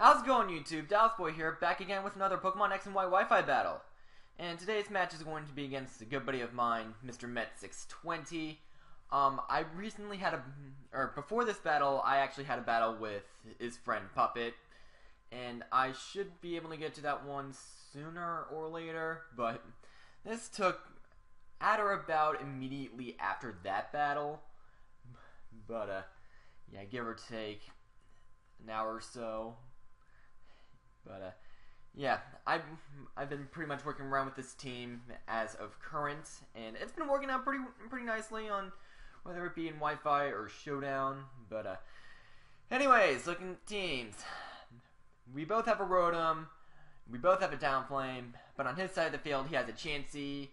How's it going, YouTube? Dallasboi here, back again with another Pokemon X and Y Wi-Fi battle. And today's match is going to be against a good buddy of mine, Mrmet620. I recently had before this battle, I actually had a battle with his friend Puppet. And I should be able to get to that one sooner or later, but this took at or about immediately after that battle. But, yeah, give or take an hour or so. But, yeah, I've been pretty much working around with this team as of current, and it's been working out pretty nicely on whether it be in Wi-Fi or Showdown. But, anyways, looking at teams. We both have a Rotom, we both have a Downflame, but on his side of the field, he has a Chansey,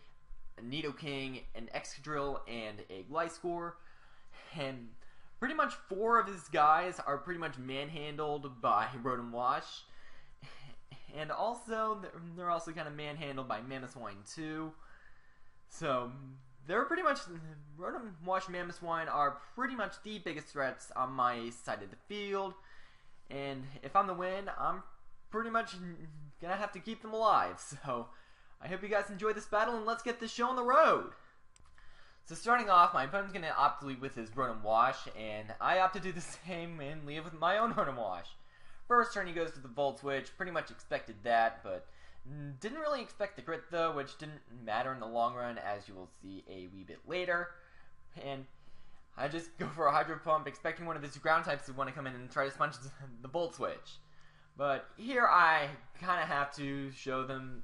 a Nidoking, an Excadrill, and a Gliscor. And pretty much 4 of his guys are pretty much manhandled by Rotom Wash. And also, they're also kind of manhandled by Mamoswine too. So, they're pretty much, Rotom Wash and Mamoswine are pretty much the biggest threats on my side of the field. And if I'm the win, I'm pretty much gonna have to keep them alive. So, I hope you guys enjoy this battle, and let's get this show on the road. So starting off, my opponent's gonna opt to lead with his Rotom Wash, and I opt to do the same and lead with my own Rotom Wash. First turn he goes to the Volt Switch, pretty much expected that, but didn't really expect the crit though, which didn't matter in the long run, as you will see a wee bit later. And I just go for a Hydro Pump, expecting one of his ground types to want to come in and try to sponge the Volt Switch. But here I kind of have to show them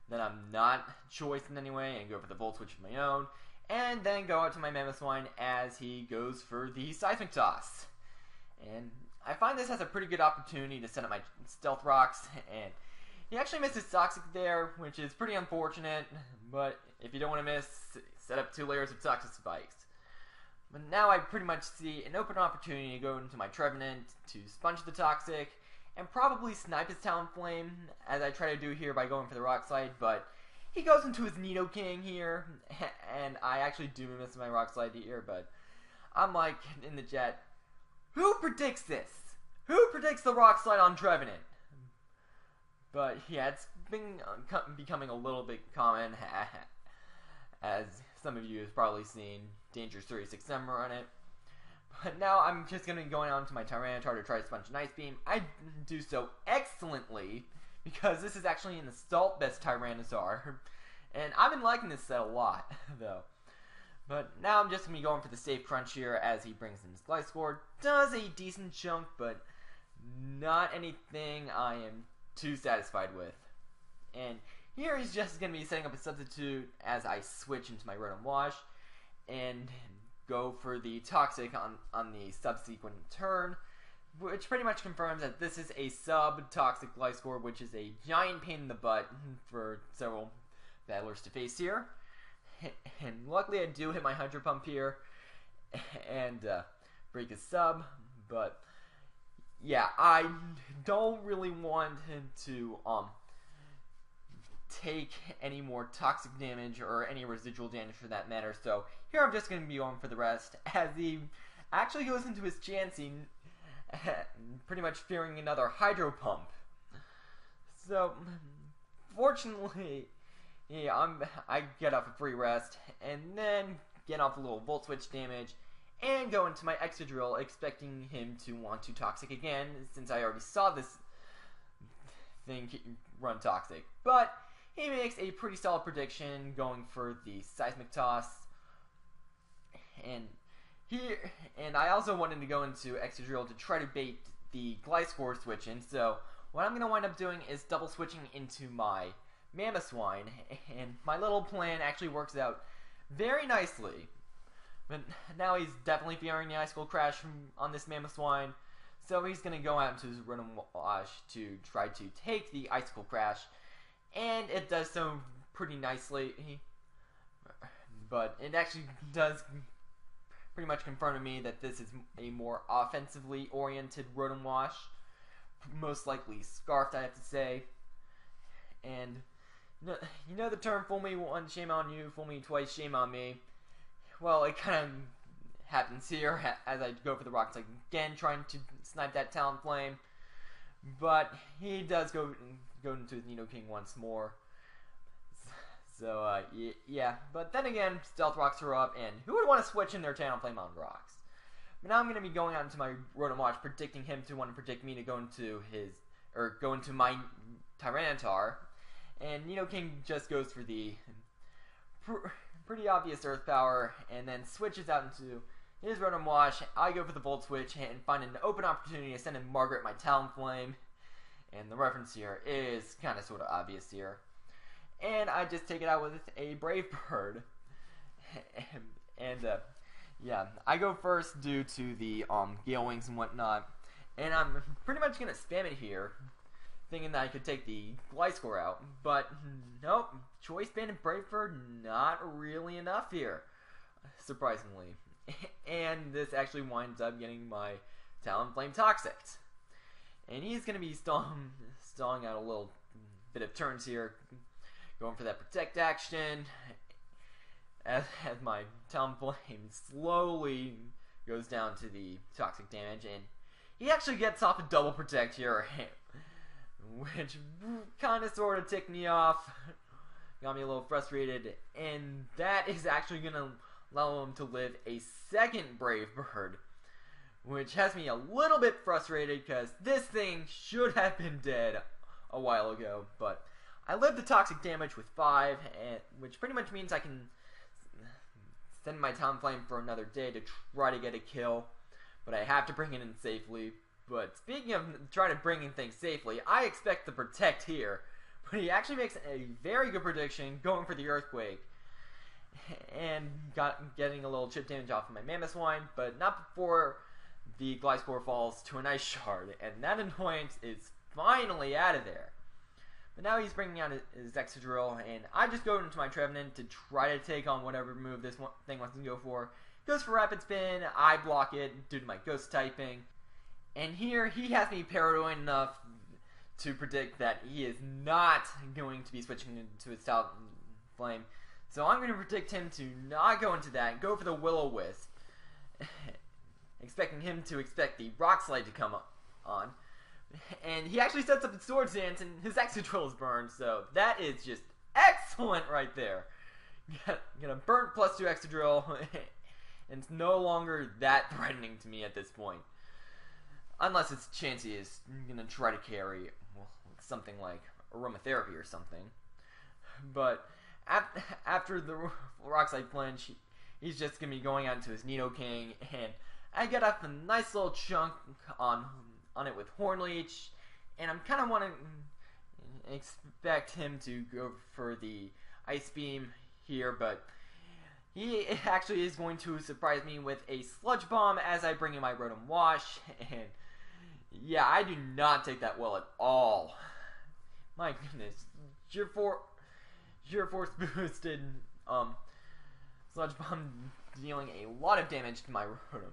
that I'm not choice in any way and go for the Volt Switch of my own. And then go out to my Mamoswine as he goes for the Seismic Toss. And I find this has a pretty good opportunity to set up my Stealth Rocks, and he actually misses Toxic there, which is pretty unfortunate, but if you don't want to miss, set up 2 layers of Toxic Spikes. But now I pretty much see an open opportunity to go into my Trevenant to sponge the Toxic, and probably snipe his Talonflame, as I try to do here by going for the Rock Slide, but he goes into his Nidoking here, and I actually do miss my Rock Slide here, but I'm like, in the chat, who predicts this? Who predicts the Rock Slide on Trevenant? But yeah, it's been becoming a little bit common, as some of you have probably seen Dangerous 36 Summer on it. But now I'm just going to be going on to my Tyranitar to try to sponge an Ice Beam. I do so excellently, because this is actually an Assault Best Tyranitar. And I've been liking this set a lot, though. But now I'm just going to be going for the safe crunch here as he brings in his Gliscor. Does a decent chunk, but not anything I am too satisfied with. And here he's just going to be setting up a substitute as I switch into my Rotom Wash and go for the Toxic on the subsequent turn, which pretty much confirms that this is a sub-Toxic Gliscor, which is a giant pain in the butt for several battlers to face here. And luckily I do hit my Hydro Pump here and break his sub, but yeah, I don't really want him to take any more toxic damage or any residual damage for that matter, so here I'm just going to be going for the rest as he actually goes into his Chansey, pretty much fearing another Hydro Pump. So fortunately, yeah, I get off a free rest, and then get off a little Volt Switch damage, and go into my Excadrill, expecting him to want to Toxic again, since I already saw this thing run Toxic. But he makes a pretty solid prediction, going for the Seismic Toss, and I also wanted to go into Excadrill to try to bait the Gliscor switch in, so what I'm going to wind up doing is double switching into my Mamoswine, and my little plan actually works out very nicely. But now he's definitely fearing the Icicle Crash on this Mamoswine, so he's going to go out into his Rotom Wash to try to take the Icicle Crash, and it does so pretty nicely, but it actually does pretty much confirm to me that this is a more offensively oriented Rotom Wash, most likely Scarfed, I have to say. And you know the term, fool me once, shame on you, fool me twice, shame on me. Well, it kind of happens here as I go for the Rock Slide again, trying to snipe that Talonflame. but he does go into his Nidoking once more. So, yeah. But then again, Stealth Rocks are up, and who would want to switch in their Talonflame on Rocks? But now I'm going to be going on to my Rotom Watch, predicting him to want to predict me to go into my Tyranitar. And Nidoking just goes for the pretty obvious Earth Power, and then switches out into his Rotom Wash. I go for the Volt Switch and find an open opportunity to send in Margaret my Talonflame. And the reference here is kind of sort of obvious here. And I just take it out with a Brave Bird. Yeah, I go first due to the Gale Wings and whatnot. And I'm pretty much going to spam it here, thinking that I could take the Gliscor out. But nope, Choice Band and Brave Bird, not really enough here, surprisingly. And this actually winds up getting my Talonflame Toxic. And he's going to be stalling out a little bit of turns here, going for that Protect action, as my Talonflame slowly goes down to the Toxic damage, and he actually gets off a double Protect here, which kind of sort of ticked me off, got me a little frustrated, and that is actually going to allow him to live a second Brave Bird, which has me a little bit frustrated because this thing should have been dead a while ago, but I lived the Toxic damage with 5, which pretty much means I can send my Talonflame for another day to try to get a kill, but I have to bring it in safely. But speaking of trying to bring in things safely, I expect the Protect here, but he actually makes a very good prediction going for the Earthquake, and getting a little chip damage off of my Mammoth, but not before the Gliscor falls to an Ice Shard, and that annoyance is finally out of there. But now he's bringing out his Excadrill, and I just go into my Trevenant to try to take on whatever move this thing wants to go for. Goes for Rapid Spin, I block it due to my Ghost typing, and here he has me paranoid enough to predict that he is not going to be switching into his Talonflame. So I'm going to predict him to not go into that, go for the Will-O-Wisp, expecting him to expect the Rock Slide to come on. And he actually sets up his Swords Dance, and his Excadrill is burned, so that is just excellent right there. Get a burnt +2 Excadrill, and it's no longer that threatening to me at this point. Unless it's Chansey is going to try to carry something like Aromatherapy or something. But after the Rock Slide flinch, he's just going to be going out into his Nidoking, and I get up a nice little chunk on it with Hornleech, and I'm kind of want to expect him to go for the Ice Beam here, but he actually is going to surprise me with a Sludge Bomb as I bring in my Rotom Wash, and yeah, I do not take that well at all. My goodness, Sheer Force boosted Sludge Bomb dealing a lot of damage to my Rotom.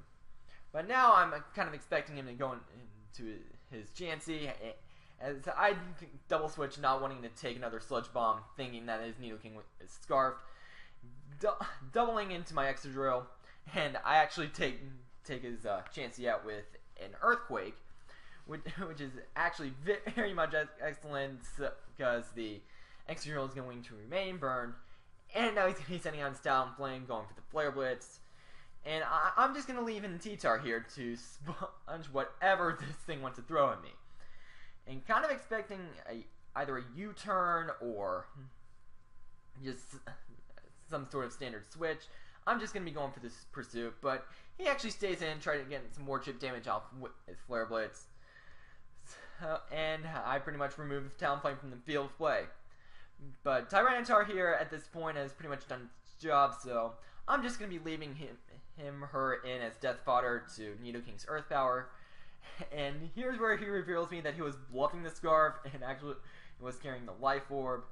But now I'm kind of expecting him to go into his Chansey, as I double switch, not wanting to take another Sludge Bomb, thinking that his Nidoking is scarfed, doubling into my Excadrill, and I actually take his Chansey out with an Earthquake, which is actually very much excellent because the Excadrill is going to remain burned, and now he's going to be sending out his Talonflame, going for the Flare Blitz. And I'm just going to leave in T-Tar here to sponge whatever this thing wants to throw at me. And kind of expecting either a U-turn or just some sort of standard switch. I'm just going to be going for this Pursuit, but he actually stays in, trying to get some more chip damage off with his Flare Blitz. And I pretty much remove Talonflame from the field of play. But Tyranitar here at this point has pretty much done its job, so I'm just going to be leaving her in as death fodder to Nidoking's Earth Power. And here's where he reveals me that he was bluffing the Scarf and actually was carrying the Life Orb.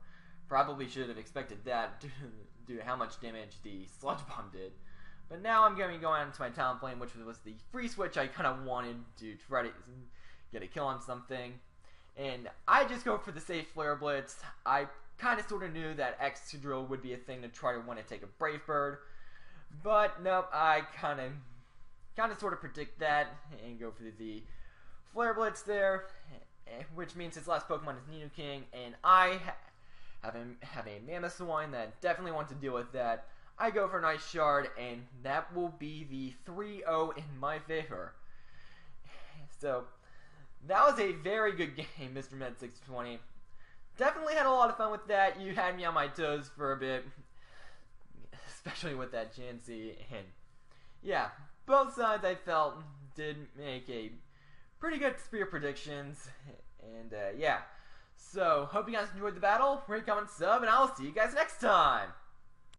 Probably should have expected that due to how much damage the Sludge Bomb did. But now I'm going to be going into my Talonflame, which was the free switch I kind of wanted to try to get a kill on something. And I just go for the safe Flare Blitz. I kind of sort of knew that Excadrill would be a thing to try to want to take a Brave Bird. But nope, I kind of sort of predict that and go for the Flare Blitz there. which means his last Pokemon is Nidoking, and I have a Mammoth that definitely wants to deal with that. I go for a nice Shard, and that will be the 3-0 in my favor. So, that was a very good game, Mr. Mrmet620. Definitely had a lot of fun with that. You had me on my toes for a bit, especially with that Chansey. And yeah, both sides I felt did make a pretty good spear predictions. And yeah, so hope you guys enjoyed the battle. Rate, comment, sub, and I will see you guys next time.